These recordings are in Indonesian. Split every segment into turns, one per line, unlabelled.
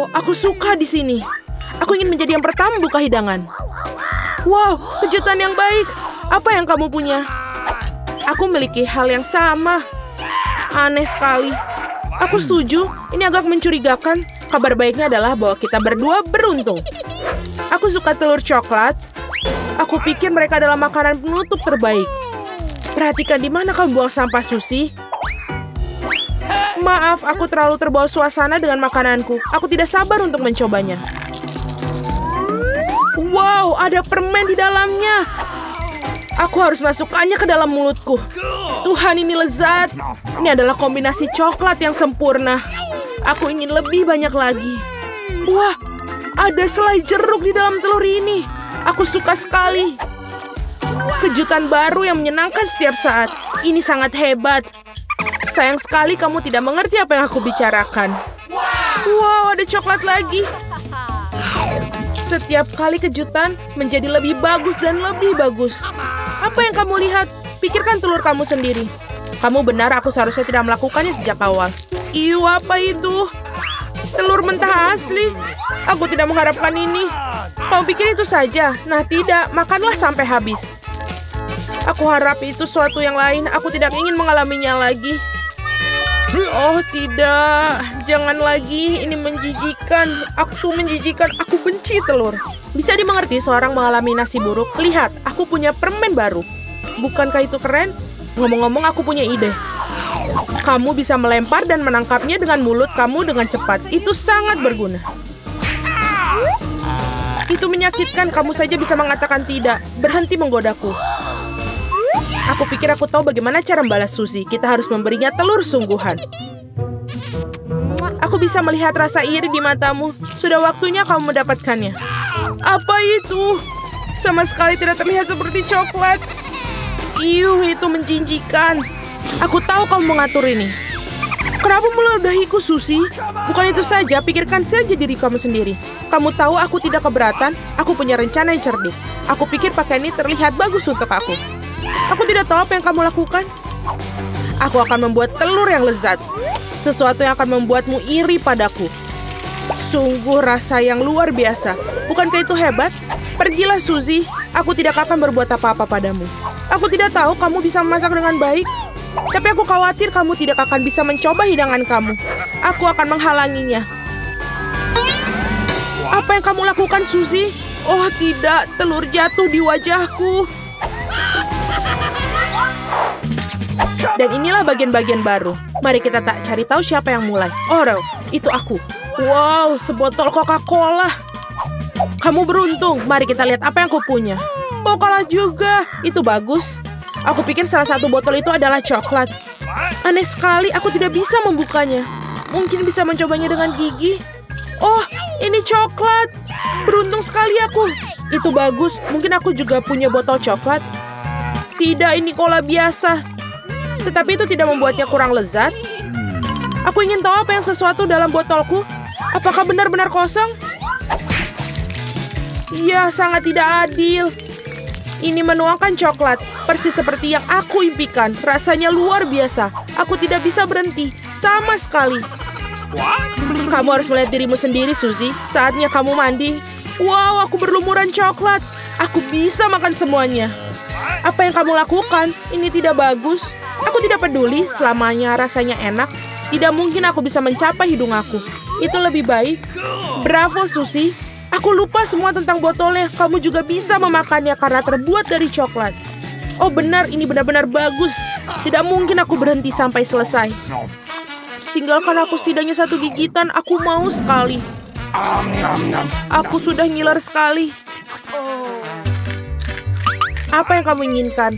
Wow, aku suka di sini. Aku ingin menjadi yang pertama buka hidangan. Wow, kejutan yang baik. Apa yang kamu punya? Aku memiliki hal yang sama. Aneh sekali. Aku setuju, ini agak mencurigakan. Kabar baiknya adalah bahwa kita berdua beruntung. Aku suka telur coklat. Aku pikir mereka adalah makanan penutup terbaik. Perhatikan di mana kamu buang sampah, Suzy. Maaf, aku terlalu terbawa suasana dengan makananku. Aku tidak sabar untuk mencobanya. Wow, ada permen di dalamnya. Aku harus masukkannya ke dalam mulutku. Tuhan, ini lezat. Ini adalah kombinasi coklat yang sempurna. Aku ingin lebih banyak lagi. Wah, ada selai jeruk di dalam telur ini. Aku suka sekali. Kejutan baru yang menyenangkan setiap saat. Ini sangat hebat. Sayang sekali kamu tidak mengerti apa yang aku bicarakan. Wow, ada coklat lagi. Setiap kali kejutan menjadi lebih bagus dan lebih bagus. Apa yang kamu lihat? Pikirkan telur kamu sendiri. Kamu benar, aku seharusnya tidak melakukannya sejak awal. Iu, apa itu? Telur mentah asli. Aku tidak mengharapkan ini. Kamu pikir itu saja? Nah, tidak. Makanlah sampai habis. Aku harap itu suatu yang lain. Aku tidak ingin mengalaminya lagi. Oh, tidak. Jangan lagi. Ini menjijikan. Aku menjijikan. Aku benci telur. Bisa dimengerti seorang mengalami nasi buruk. Lihat, aku punya permen baru. Bukankah itu keren? Ngomong-ngomong, aku punya ide. Kamu bisa melempar dan menangkapnya dengan mulut kamu dengan cepat. Itu sangat berguna. Itu menyakitkan. Kamu saja bisa mengatakan tidak. Berhenti menggodaku. Aku pikir aku tahu bagaimana cara membalas Suzy. Kita harus memberinya telur sungguhan. Aku bisa melihat rasa iri di matamu. Sudah waktunya kamu mendapatkannya. Apa itu? Sama sekali tidak terlihat seperti coklat. Iuh, itu menjijikkan. Aku tahu kamu mengatur ini. Kenapa meludahiku, Suzy? Bukan itu saja, pikirkan saja diri kamu sendiri. Kamu tahu aku tidak keberatan. Aku punya rencana yang cerdik. Aku pikir pakaian ini terlihat bagus untuk aku. Aku tidak tahu apa yang kamu lakukan. Aku akan membuat telur yang lezat. Sesuatu yang akan membuatmu iri padaku. Sungguh rasa yang luar biasa. Bukankah itu hebat? Pergilah, Suzy. Aku tidak akan berbuat apa-apa padamu. Aku tidak tahu kamu bisa memasak dengan baik. Tapi aku khawatir kamu tidak akan bisa mencoba hidangan kamu. Aku akan menghalanginya. Apa yang kamu lakukan, Suzy? Oh tidak, telur jatuh di wajahku. Dan inilah bagian-bagian baru. Mari kita tak cari tahu siapa yang mulai. Oh, itu aku. Wow, sebotol Coca-Cola. Kamu beruntung. Mari kita lihat apa yang aku punya. Oh, kalah juga. Itu bagus. Aku pikir salah satu botol itu adalah coklat. Aneh sekali, aku tidak bisa membukanya. Mungkin bisa mencobanya dengan gigi. Oh, ini coklat. Beruntung sekali aku. Itu bagus. Mungkin aku juga punya botol coklat. Tidak, ini cola biasa. Tetapi itu tidak membuatnya kurang lezat. Aku ingin tahu apa yang sesuatu dalam botolku. Apakah benar-benar kosong? Ya, sangat tidak adil. Ini menuangkan coklat, persis seperti yang aku impikan. Rasanya luar biasa. Aku tidak bisa berhenti, sama sekali. Kamu harus melihat dirimu sendiri, Suzy. Saatnya kamu mandi. Wow, aku berlumuran coklat. Aku bisa makan semuanya. Apa yang kamu lakukan? Ini tidak bagus. Aku tidak peduli, selamanya rasanya enak. Tidak mungkin aku bisa mencapai hidung aku. Itu lebih baik. Bravo, Suzy. Aku lupa semua tentang botolnya. Kamu juga bisa memakannya karena terbuat dari coklat. Oh benar, ini benar-benar bagus. Tidak mungkin aku berhenti sampai selesai. Tinggalkan aku setidaknya satu gigitan. Aku mau sekali. Aku sudah ngiler sekali. Apa yang kamu inginkan?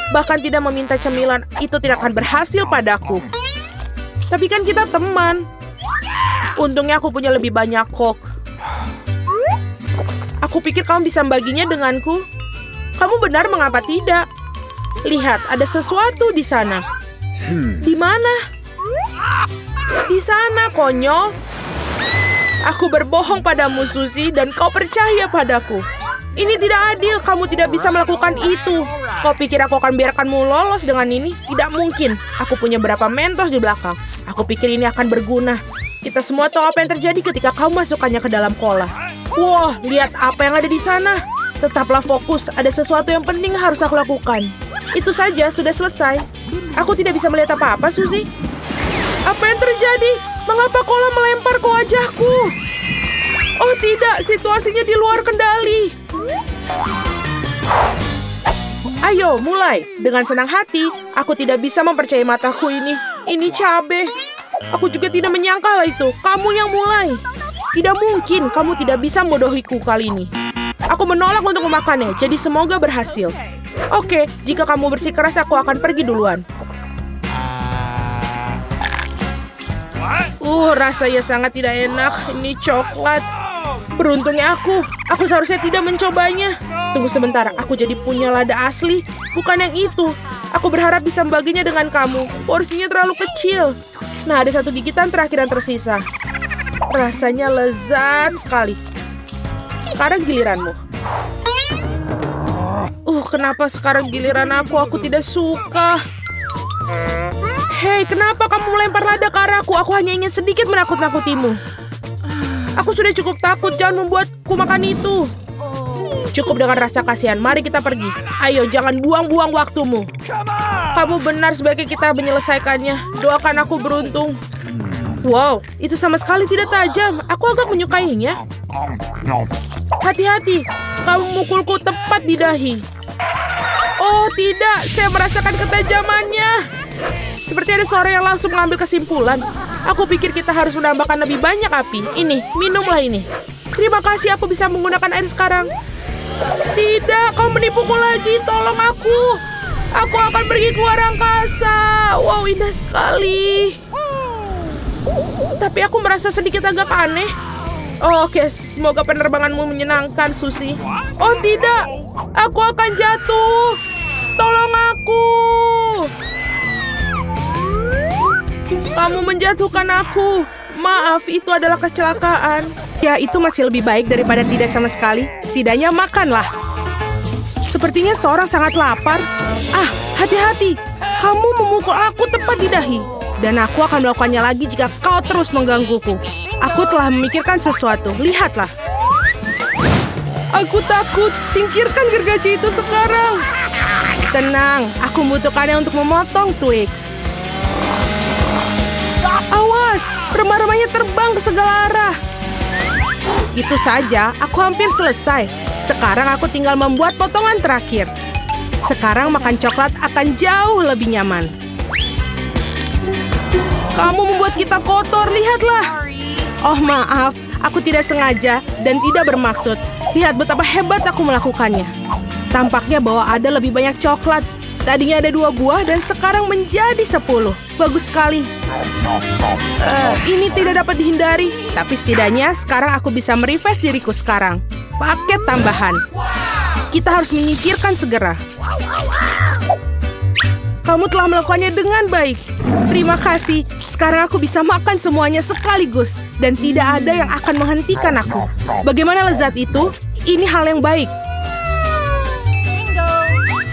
Bahkan tidak meminta cemilan, itu tidak akan berhasil padaku. Tapi kan kita teman. Untungnya aku punya lebih banyak Coke. Aku pikir kamu bisa membaginya denganku. Kamu benar, mengapa tidak? Lihat, ada sesuatu di sana. Di mana? Di sana, konyol. Aku berbohong padamu, Suzy, dan kau percaya padaku. Ini tidak adil, kamu tidak bisa melakukan itu. Kau pikir aku akan biarkanmu lolos dengan ini? Tidak mungkin. Aku punya berapa Mentos di belakang. Aku pikir ini akan berguna. Kita semua tahu apa yang terjadi ketika kau masukkannya ke dalam kola. Wah, lihat apa yang ada di sana. Tetaplah fokus, ada sesuatu yang penting harus aku lakukan. Itu saja, sudah selesai. Aku tidak bisa melihat apa-apa, Suzy. Apa yang terjadi? Mengapa kola melempar ke wajahku? Oh tidak, situasinya di luar kendali. Ayo, mulai. Dengan senang hati, aku tidak bisa mempercayai mataku ini. Ini cabe. Aku juga tidak menyangka hal itu. Kamu yang mulai. Tidak mungkin kamu tidak bisa membodohiku kali ini. Aku menolak untuk memakannya, jadi semoga berhasil. Oke, jika kamu bersikeras, aku akan pergi duluan. Rasanya sangat tidak enak. Ini coklat. Beruntungnya aku seharusnya tidak mencobanya. Tunggu sebentar, aku jadi punya lada asli. Bukan yang itu. Aku berharap bisa membaginya dengan kamu. Porsinya terlalu kecil. Nah, ada satu gigitan terakhir yang tersisa. Rasanya lezat sekali. Sekarang giliranmu. Kenapa sekarang giliran aku? Aku tidak suka. Hei, kenapa kamu melempar lada ke arahku? Aku hanya ingin sedikit menakut-nakutimu. Aku sudah cukup takut, jangan membuatku makan itu. Cukup dengan rasa kasihan, mari kita pergi. Ayo, jangan buang-buang waktumu. Kamu benar, sebaiknya kita menyelesaikannya. Doakan aku beruntung. Wow, itu sama sekali tidak tajam. Aku agak menyukainya. Hati-hati, kamu memukulku tepat di dahi. Oh tidak, saya merasakan ketajamannya. Seperti ada seorang yang langsung mengambil kesimpulan. Aku pikir kita harus menambahkan lebih banyak api. Ini, minumlah ini. Terima kasih, aku bisa menggunakan air sekarang. Tidak, kau menipuku lagi. Tolong aku. Aku akan pergi keluar angkasa. Wow, indah sekali. Tapi aku merasa sedikit agak aneh. Oke, semoga penerbanganmu menyenangkan, Suzy. Oh tidak, aku akan jatuh. Tolong aku. Kamu menjatuhkan aku. Maaf, itu adalah kecelakaan. Ya, itu masih lebih baik daripada tidak sama sekali. Setidaknya makanlah. Sepertinya seorang sangat lapar. Hati-hati. Kamu memukul aku tepat di dahi. Dan aku akan melakukannya lagi jika kau terus menggangguku. Aku telah memikirkan sesuatu. Lihatlah. Aku takut. Singkirkan gergaji itu sekarang. Tenang, aku membutuhkannya untuk memotong Twix. Awas, remah-remahnya terbang ke segala arah. Itu saja, aku hampir selesai. Sekarang aku tinggal membuat potongan terakhir. Sekarang makan coklat akan jauh lebih nyaman. Kamu membuat kita kotor, lihatlah. Oh maaf, aku tidak sengaja dan tidak bermaksud. Lihat betapa hebat aku melakukannya. Tampaknya bahwa ada lebih banyak coklat. Tadinya ada 2 buah dan sekarang menjadi 10. Bagus sekali. Ini tidak dapat dihindari. Tapi setidaknya sekarang aku bisa merefresh diriku sekarang. Paket tambahan. Kita harus menyingkirkan segera. Kamu telah melakukannya dengan baik. Terima kasih. Sekarang aku bisa makan semuanya sekaligus. Dan tidak ada yang akan menghentikan aku. Bagaimana lezat itu? Ini hal yang baik.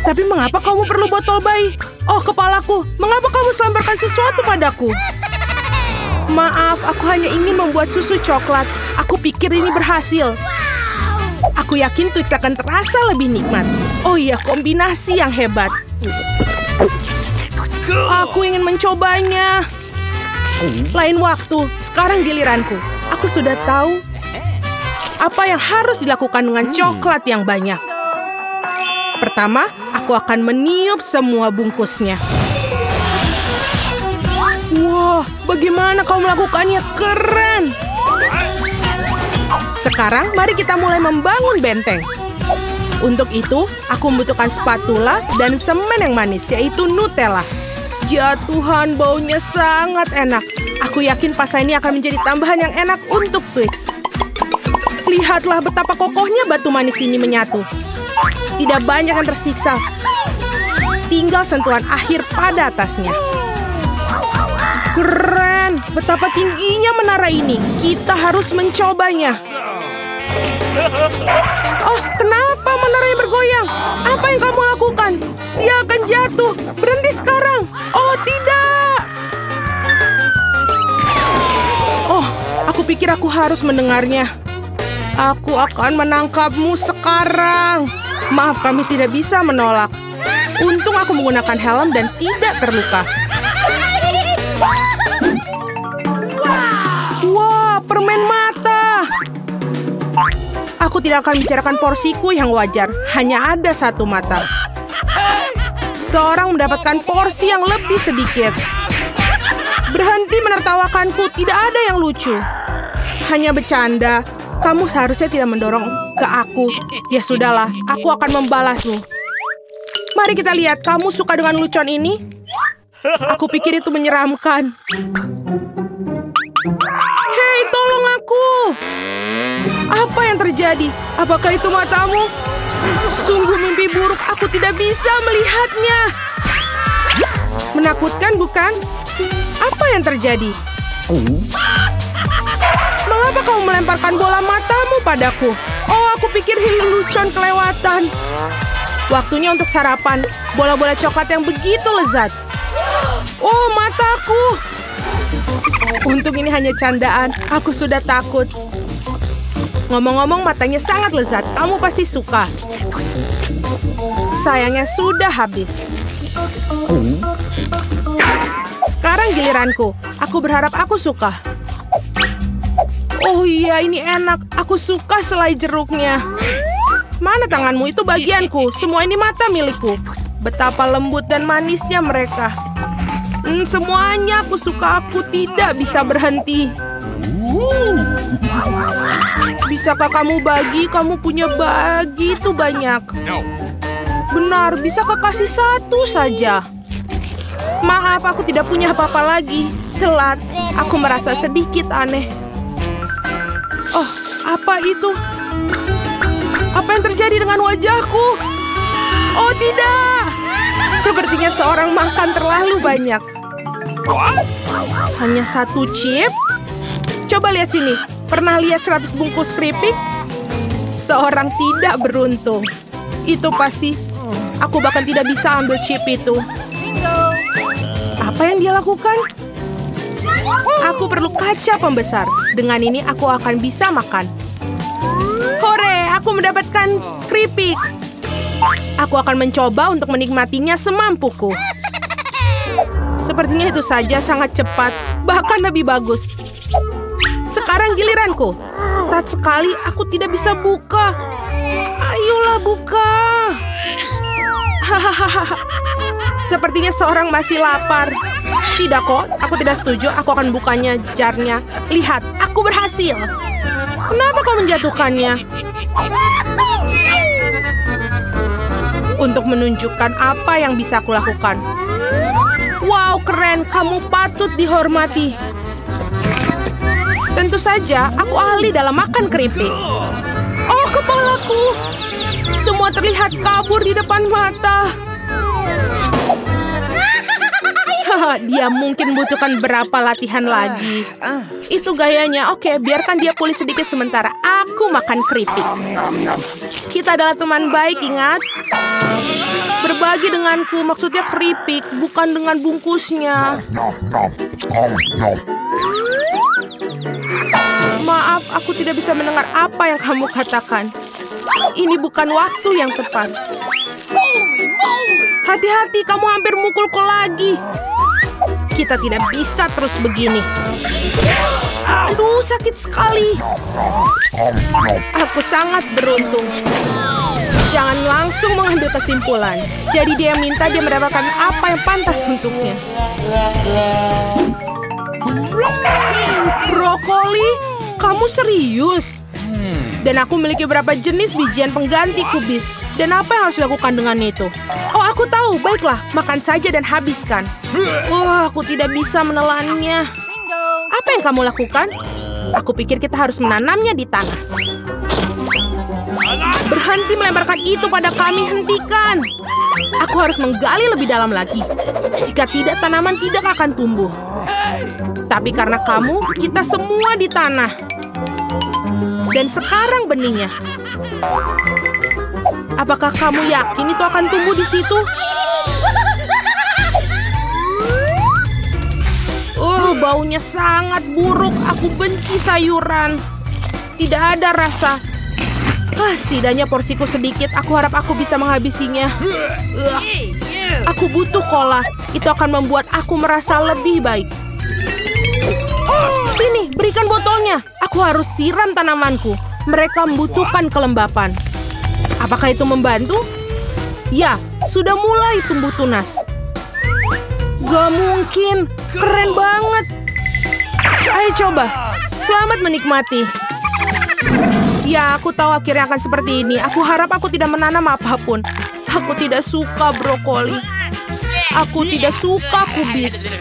Tapi mengapa kamu perlu botol bayi? Oh, kepalaku. Mengapa kamu selemparkan sesuatu padaku? Maaf, aku hanya ingin membuat susu coklat. Aku pikir ini berhasil. Aku yakin Twix akan terasa lebih nikmat. Oh iya, kombinasi yang hebat. Aku ingin mencobanya. Lain waktu, sekarang giliranku. Aku sudah tahu apa yang harus dilakukan dengan coklat yang banyak. Pertama, aku akan meniup semua bungkusnya. Wah, bagaimana kau melakukannya? Keren! Sekarang, mari kita mulai membangun benteng. Untuk itu, aku membutuhkan spatula dan semen yang manis, yaitu Nutella. Ya Tuhan, baunya sangat enak. Aku yakin pasta ini akan menjadi tambahan yang enak untuk Twix. Lihatlah betapa kokohnya batu manis ini menyatu. Tidak banyak yang tersiksa. Tinggal sentuhan akhir pada atasnya. Keren! Betapa tingginya menara ini. Kita harus mencobanya. Oh, kenapa menaranya bergoyang? Apa yang kamu lakukan? Dia akan jatuh. Berhenti sekarang. Oh, tidak. Oh, pikir aku harus mendengarnya. Aku akan menangkapmu sekarang. Maaf, kami tidak bisa menolak. Untung aku menggunakan helm dan tidak terluka. Wah, permen mata. Aku tidak akan bicarakan porsiku yang wajar. Hanya ada satu mata. Seorang mendapatkan porsi yang lebih sedikit. Berhenti menertawakanku, tidak ada yang lucu. Hanya bercanda. Kamu seharusnya tidak mendorong ke aku. Ya sudahlah, aku akan membalasmu. Mari kita lihat, kamu suka dengan lucuan ini? Aku pikir itu menyeramkan. Hei, tolong aku! Apa yang terjadi? Apakah itu matamu? Sungguh mimpi buruk, aku tidak bisa melihatnya. Menakutkan, bukan? Apa yang terjadi? Mengapa kamu melemparkan bola matamu padaku? Oh, aku pikir ini lelucon kelewatan. Waktunya untuk sarapan. Bola-bola coklat yang begitu lezat. Oh, mataku. Untung ini hanya candaan. Aku sudah takut. Ngomong-ngomong, matanya sangat lezat. Kamu pasti suka. Sayangnya sudah habis. Sekarang giliranku. Aku berharap aku suka. Oh iya, ini enak. Aku suka selai jeruknya. Mana tanganmu? Itu bagianku. Semua ini mata milikku. Betapa lembut dan manisnya mereka. Semuanya aku suka. Aku tidak bisa berhenti. Bisakah kamu bagi? Kamu punya begitu banyak. Benar, bisakah kasih satu saja? Maaf, aku tidak punya apa-apa lagi. Telat. Aku merasa sedikit aneh. Oh, apa itu? Apa yang terjadi dengan wajahku? Oh, tidak! Sepertinya seorang makan terlalu banyak. Hanya satu chip? Coba lihat sini. Pernah lihat 100 bungkus keripik? Seorang tidak beruntung. Itu pasti. Aku bahkan tidak bisa ambil chip itu. Apa yang dia lakukan? Aku perlu kaca pembesar. Dengan ini aku akan bisa makan. Hore, aku mendapatkan keripik. Aku akan mencoba untuk menikmatinya semampuku. Sepertinya itu saja sangat cepat. Bahkan lebih bagus. Sekarang giliranku. Ketat sekali, aku tidak bisa buka. Ayolah buka. Hahaha. Sepertinya seorang masih lapar. Tidak kok, aku tidak setuju. Aku akan bukanya jarnya. Lihat, aku berhasil. Kenapa kau menjatuhkannya? Untuk menunjukkan apa yang bisa aku lakukan. Wow, keren. Kamu patut dihormati. Tentu saja, aku ahli dalam makan keripik. Oh, kepalaku. Semua terlihat kabur di depan mata. Dia mungkin butuhkan berapa latihan lagi. Itu gayanya. Oke, biarkan dia pulih sedikit sementara. Aku makan keripik. Kita adalah teman baik, ingat? Berbagi denganku, maksudnya keripik, bukan dengan bungkusnya. Maaf, aku tidak bisa mendengar apa yang kamu katakan. Ini bukan waktu yang tepat. Hati-hati, kamu hampir mukulku lagi. Kita tidak bisa terus begini. Aduh, sakit sekali. Aku sangat beruntung. Jangan langsung mengambil kesimpulan. Jadi dia minta dia mendapatkan apa yang pantas untuknya. Brokoli? Kamu serius? Dan aku memiliki beberapa jenis bijian pengganti kubis. Dan apa yang harus dilakukan dengan itu? Oh, aku tahu. Baiklah, makan saja dan habiskan. Wah, aku tidak bisa menelannya. Apa yang kamu lakukan? Aku pikir kita harus menanamnya di tanah. Berhenti melemparkan itu pada kami, hentikan. Aku harus menggali lebih dalam lagi. Jika tidak, tanaman tidak akan tumbuh. Tapi karena kamu, kita semua di tanah. Dan sekarang benihnya. Apakah kamu yakin itu akan tumbuh di situ? Baunya sangat buruk. Aku benci sayuran. Tidak ada rasa. Setidaknya porsiku sedikit. Aku harap aku bisa menghabisinya. Aku butuh cola. Itu akan membuat aku merasa lebih baik. Sini, berikan botolnya. Aku harus siram tanamanku. Mereka membutuhkan kelembapan. Apakah itu membantu? Ya, sudah mulai tumbuh tunas. Gak mungkin. Keren banget. Ayo coba. Selamat menikmati. Ya, aku tahu akhirnya akan seperti ini. Aku harap aku tidak menanam apapun. Aku tidak suka brokoli. Aku tidak suka kubis.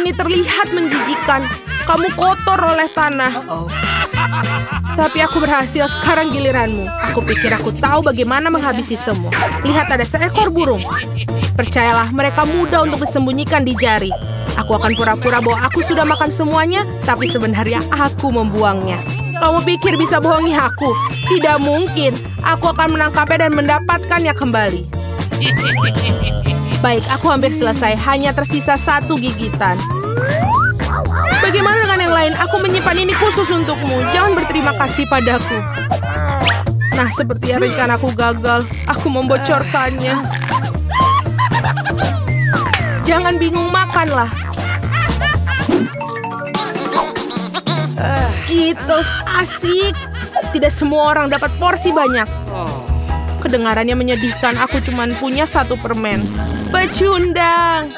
Ini terlihat menjijikan. Kamu kotor oleh tanah. Tapi aku berhasil. Sekarang giliranmu. Aku pikir aku tahu bagaimana menghabisi semua. Lihat, ada seekor burung. Percayalah, mereka mudah untuk disembunyikan di jari. Aku akan pura-pura bahwa aku sudah makan semuanya, tapi sebenarnya aku membuangnya. Kamu pikir bisa bohongi aku? Tidak mungkin. Aku akan menangkapnya dan mendapatkannya kembali. Baik, aku hampir selesai. Hanya tersisa 1 gigitan. Bagaimana dengan yang lain? Aku menyimpan ini khusus untukmu. Jangan berterima kasih padaku. Nah, sepertinya rencanaku gagal. Aku membocorkannya. Jangan bingung, makanlah. Skittles asik. Tidak semua orang dapat porsi banyak. Kedengarannya menyedihkan. Aku cuma punya 1 permen. Pecundang.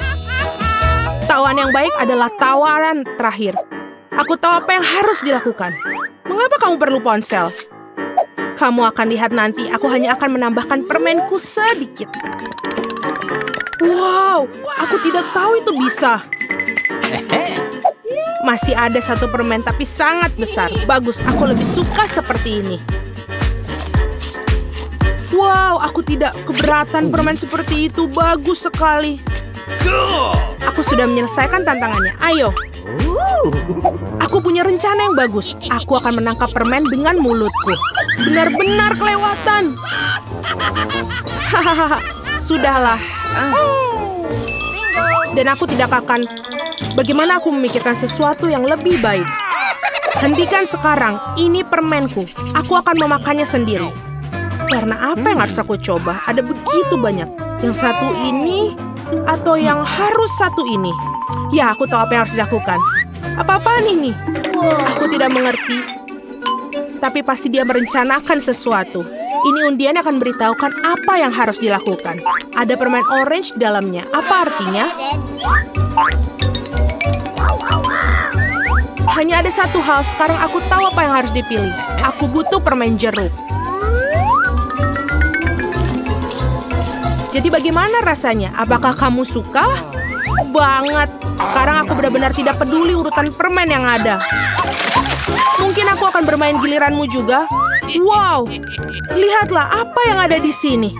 Tawaran yang baik adalah tawaran terakhir. Aku tahu apa yang harus dilakukan. Mengapa kamu perlu ponsel? Kamu akan lihat nanti. Aku hanya akan menambahkan permenku sedikit. Wow, aku tidak tahu itu bisa. Masih ada 1 permen, tapi sangat besar. Bagus, aku lebih suka seperti ini. Wow, aku tidak keberatan permen seperti itu. Bagus sekali. Aku sudah menyelesaikan tantangannya. Ayo. Aku punya rencana yang bagus. Aku akan menangkap permen dengan mulutku. Benar-benar kelewatan. Hahaha. Sudahlah. Dan aku tidak akan... Bagaimana aku memikirkan sesuatu yang lebih baik? Hentikan sekarang. Ini permenku. Aku akan memakannya sendiri. Warna apa yang harus aku coba? Ada begitu banyak. Yang satu ini atau yang harus satu ini? Ya, aku tahu apa yang harus dilakukan. Apa-apaan ini? Aku tidak mengerti. Tapi pasti dia merencanakan sesuatu. Ini undian akan beritahukan apa yang harus dilakukan. Ada permen orange di dalamnya. Apa artinya? Hanya ada 1 hal. Sekarang aku tahu apa yang harus dipilih. Aku butuh permen jeruk. Jadi bagaimana rasanya? Apakah kamu suka? Banget. Sekarang aku benar-benar tidak peduli urutan permen yang ada. Mungkin aku akan bermain giliranmu juga. Wow, lihatlah apa yang ada di sini.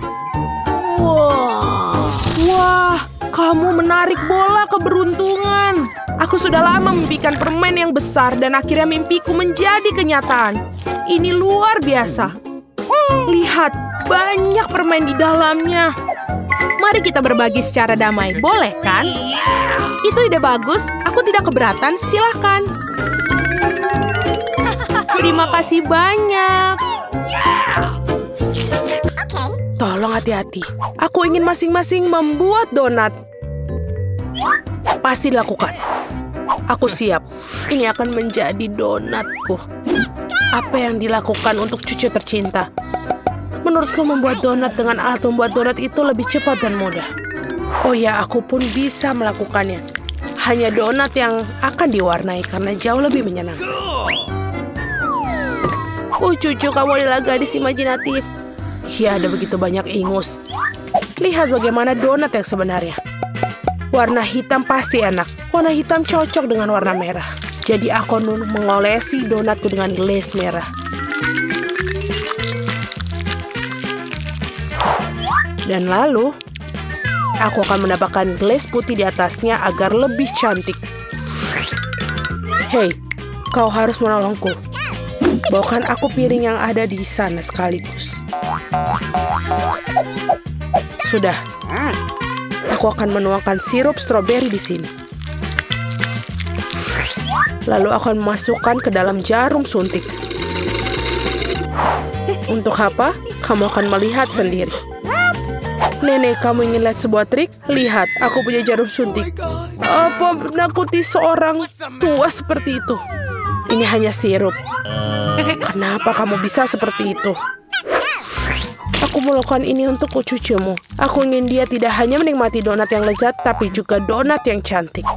Wah, kamu menarik bola keberuntungan. Aku sudah lama mimpikan permen yang besar dan akhirnya mimpiku menjadi kenyataan. Ini luar biasa. Lihat, banyak permen di dalamnya. Mari kita berbagi secara damai, boleh kan? Itu ide bagus, aku tidak keberatan, silakan. Terima kasih banyak. Tolong hati-hati, aku ingin masing-masing membuat donat. Pasti dilakukan. Aku siap, ini akan menjadi donatku. Apa yang dilakukan untuk cucu tercinta? Menurutku membuat donat dengan alat membuat donat itu lebih cepat dan mudah. Oh ya, aku pun bisa melakukannya. Hanya donat yang akan diwarnai karena jauh lebih menyenangkan. Cucu, kamu adalah gadis imajinatif. Ya, ada begitu banyak ingus. Lihat bagaimana donat yang sebenarnya. Warna hitam pasti enak. Warna hitam cocok dengan warna merah. Jadi aku mengolesi donatku dengan glaze merah. Dan lalu, aku akan mendapatkan glaze putih di atasnya agar lebih cantik. Hei, kau harus menolongku. Bawakan aku piring yang ada di sana sekaligus. Sudah. Aku akan menuangkan sirup stroberi di sini. Lalu akan memasukkan ke dalam jarum suntik. Untuk apa? Kamu akan melihat sendiri. Nenek, kamu ingin lihat sebuah trik? Lihat, aku punya jarum suntik. Apa menakuti seorang tua seperti itu? Ini hanya sirup. Kenapa kamu bisa seperti itu? Aku melakukan ini untuk cucumu. Aku ingin dia tidak hanya menikmati donat yang lezat, tapi juga donat yang cantik.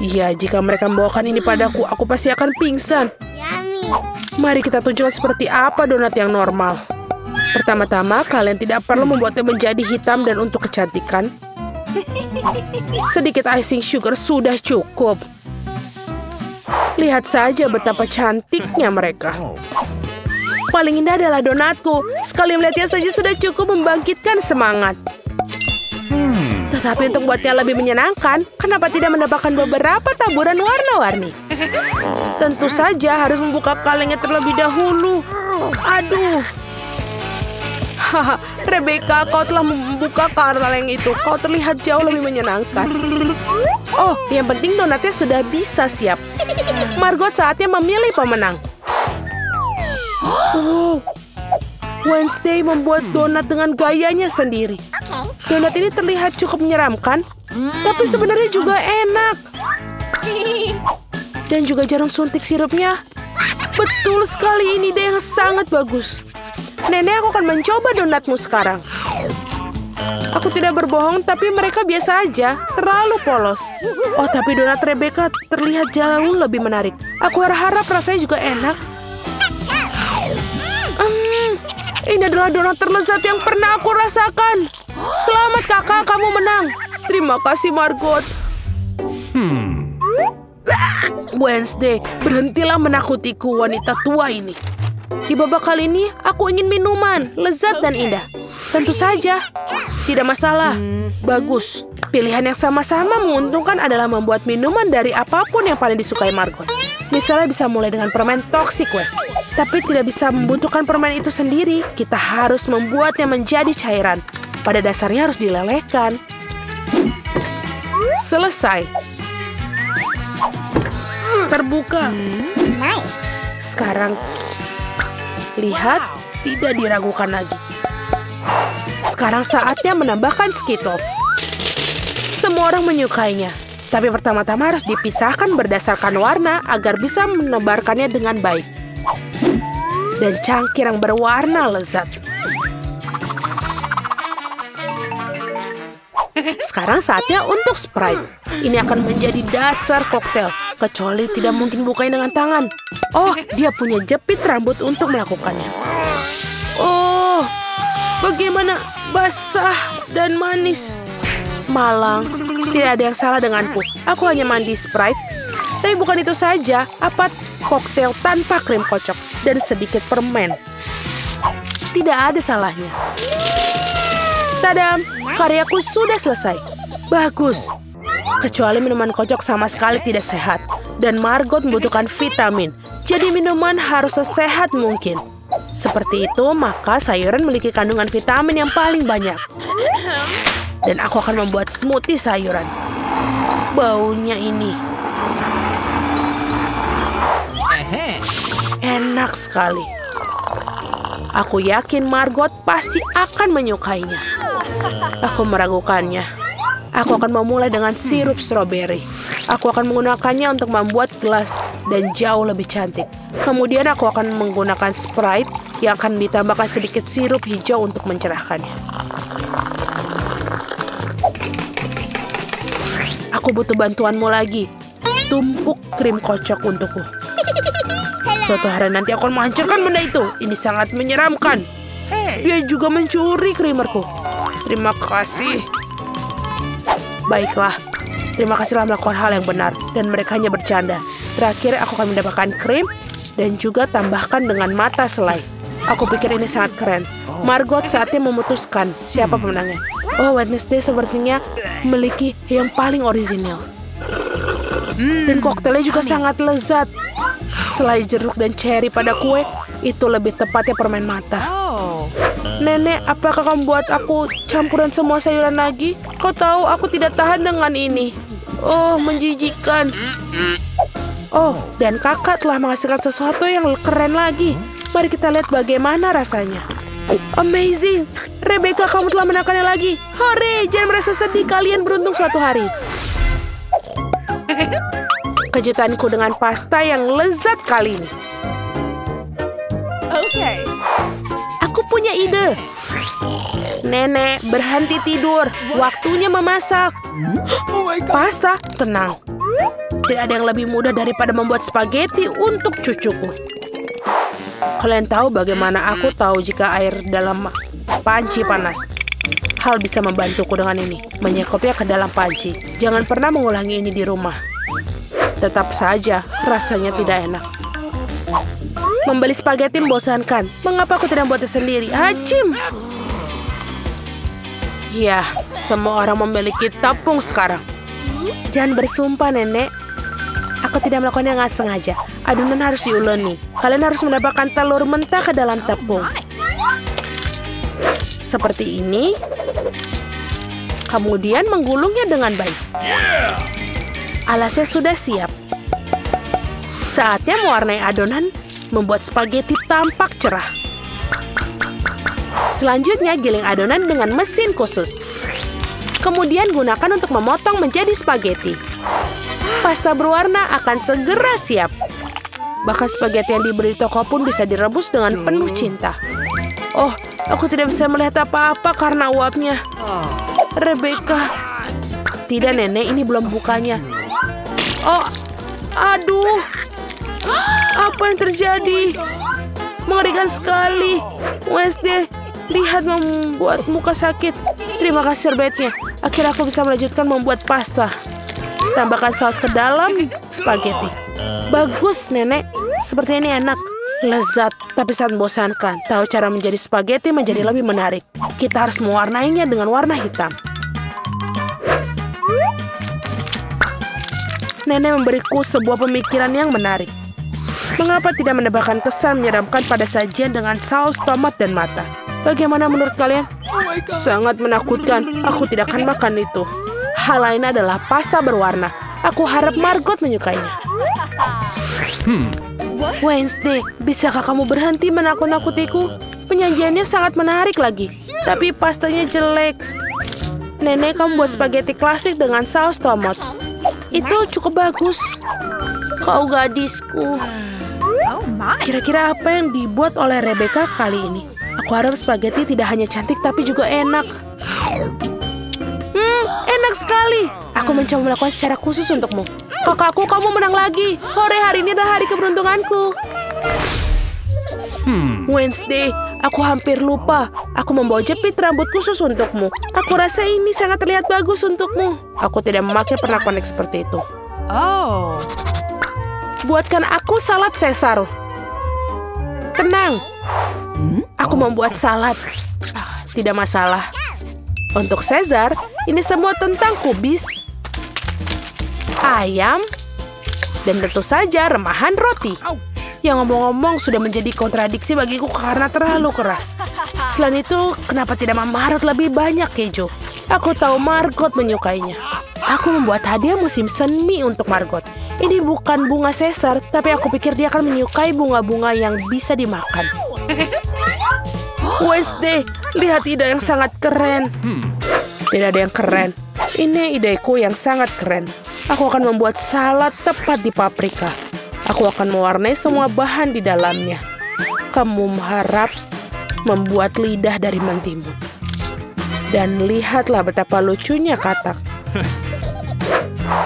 Iya, jika mereka membawakan ini padaku, aku pasti akan pingsan. Mari kita tunjukkan seperti apa donat yang normal. Pertama-tama, kalian tidak perlu membuatnya menjadi hitam dan untuk kecantikan. Sedikit icing sugar sudah cukup. Lihat saja betapa cantiknya mereka. Paling indah adalah donatku. Sekali melihatnya saja sudah cukup membangkitkan semangat. Tetapi untuk buatnya lebih menyenangkan, kenapa tidak menambahkan beberapa taburan warna-warni? Tentu saja harus membuka kalengnya terlebih dahulu. Aduh. Haha, Rebecca, kau telah membuka kaleng itu. Kau terlihat jauh lebih menyenangkan. Oh, yang penting donatnya sudah bisa siap. Margot, saatnya memilih pemenang. Wow. Wednesday membuat donat dengan gayanya sendiri. Donat ini terlihat cukup menyeramkan, tapi sebenarnya juga enak. Dan juga jarum suntik sirupnya. Betul sekali, ini ide yang sangat bagus. Nenek, aku akan mencoba donatmu sekarang. Aku tidak berbohong, tapi mereka biasa aja, terlalu polos. Oh, tapi donat Rebecca terlihat jauh lebih menarik. Aku harap rasanya juga enak. Ini adalah donat terlezat yang pernah aku rasakan. Selamat kakak, kamu menang. Terima kasih, Margot. Wednesday, berhentilah menakutiku wanita tua ini. Di babak kali ini, aku ingin minuman, lezat dan indah. Tentu saja, tidak masalah. Bagus. Pilihan yang sama-sama menguntungkan adalah membuat minuman dari apapun yang paling disukai Margot. Misalnya bisa mulai dengan permen Toxic West. Tapi tidak bisa membutuhkan permen itu sendiri. Kita harus membuatnya menjadi cairan. Pada dasarnya harus dilelehkan. Selesai. Terbuka. Sekarang, lihat, tidak diragukan lagi. Sekarang saatnya menambahkan Skittles. Semua orang menyukainya. Tapi pertama-tama harus dipisahkan berdasarkan warna agar bisa menebarkannya dengan baik. Dan cangkir yang berwarna lezat. Sekarang saatnya untuk Sprite. Ini akan menjadi dasar koktail. Kecuali tidak mungkin bukanya dengan tangan. Oh, dia punya jepit rambut untuk melakukannya. Oh, bagaimana basah dan manis. Malang, tidak ada yang salah denganku. Aku hanya mandi Sprite. Tapi bukan itu saja, apa koktail tanpa krim kocok dan sedikit permen. Tidak ada salahnya. Tadam, karyaku sudah selesai. Bagus. Kecuali minuman kocok sama sekali tidak sehat. Dan Margot membutuhkan vitamin. Jadi minuman harus sesehat mungkin. Seperti itu, maka sayuran memiliki kandungan vitamin yang paling banyak. Dan aku akan membuat smoothie sayuran. Baunya ini. Enak sekali. Aku yakin Margot pasti akan menyukainya. Aku meragukannya. Aku akan memulai dengan sirup stroberi. Aku akan menggunakannya untuk membuat gelas dan jauh lebih cantik. Kemudian aku akan menggunakan Sprite yang akan ditambahkan sedikit sirup hijau untuk mencerahkannya. Aku butuh bantuanmu lagi. Tumpuk krim kocok untukku. Suatu hari nanti aku akan menghancurkan benda itu. Ini sangat menyeramkan. Dia juga mencuri krimerku. Terima kasih. Baiklah. Terima kasih telah melakukan hal yang benar. Dan mereka hanya bercanda. Terakhir aku akan mendapatkan krim. Dan juga tambahkan dengan mata selai. Aku pikir ini sangat keren. Margot saatnya memutuskan siapa pemenangnya. Oh, Wednesday sepertinya memiliki yang paling orisinal. Dan koktelnya juga sangat lezat. Selai jeruk dan cherry pada kue, itu lebih tepatnya permen mata. Nenek, apakah kamu buat aku campuran semua sayuran lagi? Kau tahu aku tidak tahan dengan ini. Oh, menjijikan. Oh, dan kakak telah menghasilkan sesuatu yang keren lagi. Mari kita lihat bagaimana rasanya. Amazing! Rebecca, kamu telah menekannya lagi. Hore, jangan merasa sedih, kalian beruntung suatu hari. Kejutanku dengan pasta yang lezat kali ini.
Okay.
Aku punya ide. Nenek, berhenti tidur. Waktunya memasak.
Oh my God.
Pasta, tenang. Tidak ada yang lebih mudah daripada membuat spaghetti untuk cucuku. Kalian tahu bagaimana aku tahu jika air dalam panci panas? Hal bisa membantuku dengan ini. Menyekopnya ke dalam panci. Jangan pernah mengulangi ini di rumah. Tetap saja, rasanya tidak enak. Membeli spaghetti membosankan. Mengapa aku tidak membuatnya sendiri? Hacim! Ya, semua orang memiliki tepung sekarang. Jangan bersumpah, Nenek. Aku tidak melakukannya dengan sengaja. Adonan harus diuleni. Kalian harus mendapatkan telur mentah ke dalam tepung. Seperti ini. Kemudian menggulungnya dengan baik. Alasnya sudah siap. Saatnya mewarnai adonan, membuat spaghetti tampak cerah. Selanjutnya, giling adonan dengan mesin khusus. Kemudian gunakan untuk memotong menjadi spaghetti. Pasta berwarna akan segera siap. Bahkan spaghetti yang diberi toko pun bisa direbus dengan penuh cinta. Oh, aku tidak bisa melihat apa-apa karena uapnya. Rebecca. Tidak, Nenek, ini belum bukanya. Oh, aduh. Apa yang terjadi? Mengerikan sekali. Wednesday, lihat membuat muka sakit. Terima kasih serbetnya. Akhirnya aku bisa melanjutkan membuat pasta. Tambahkan saus ke dalam spaghetti. Bagus, Nenek. Seperti ini enak. Lezat, tapi sangat membosankan. Tahu cara menjadi spaghetti menjadi lebih menarik. Kita harus mewarnainya dengan warna hitam. Nenek memberiku sebuah pemikiran yang menarik. Mengapa tidak menambahkan kesan menyeramkan pada sajian dengan saus tomat dan mata? Bagaimana menurut kalian? Sangat menakutkan. Aku tidak akan makan itu. Hal lain adalah pasta berwarna. Aku harap Margot menyukainya. Wednesday, bisakah kamu berhenti menakut-nakutiku? Penyajiannya sangat menarik lagi. Tapi pastanya jelek. Nenek, kamu buat spaghetti klasik dengan saus tomat. Itu cukup bagus. Kau gadisku. Kira-kira apa yang dibuat oleh Rebecca kali ini? Aku harap spaghetti tidak hanya cantik tapi juga enak. Enak sekali. Aku mencoba melakukan secara khusus untukmu. Kakakku, kamu menang lagi. Hore, hari ini adalah hari keberuntunganku. Wednesday, aku hampir lupa. Aku membawa jepit rambut khusus untukmu. Aku rasa ini sangat terlihat bagus untukmu. Aku tidak memakai pernak-pernik seperti itu.
Oh.
Buatkan aku salad Caesar. Tenang. Aku membuat salad. Tidak masalah. Untuk Caesar, ini semua tentang kubis, ayam, dan tentu saja remahan roti. Yang ngomong-ngomong sudah menjadi kontradiksi bagiku karena terlalu keras. Selain itu, kenapa tidak memarut lebih banyak keju? Aku tahu Margot menyukainya. Aku membuat hadiah musim semi untuk Margot. Ini bukan bunga Caesar, tapi aku pikir dia akan menyukai bunga-bunga yang bisa dimakan. Wednesday, lihat ide yang sangat keren. Tidak ada yang keren. Ini ideku yang sangat keren. Aku akan membuat salad tepat di paprika. Aku akan mewarnai semua bahan di dalamnya. Kamu harap membuat lidah dari mentimun. Dan lihatlah betapa lucunya katak.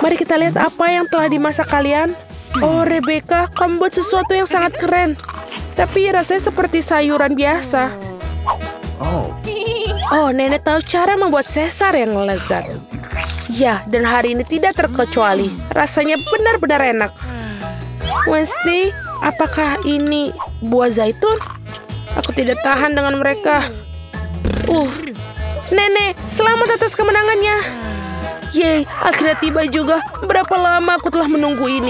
Mari kita lihat apa yang telah dimasak kalian. Oh, Rebecca, kamu buat sesuatu yang sangat keren. Tapi rasanya seperti sayuran biasa. Oh, Nenek tahu cara membuat Caesar yang lezat. Ya, dan hari ini tidak terkecuali. Rasanya benar-benar enak. Wednesday, apakah ini buah zaitun? Aku tidak tahan dengan mereka. Nenek, selamat atas kemenangannya. Yeay, akhirnya tiba juga. Berapa lama aku telah menunggu ini?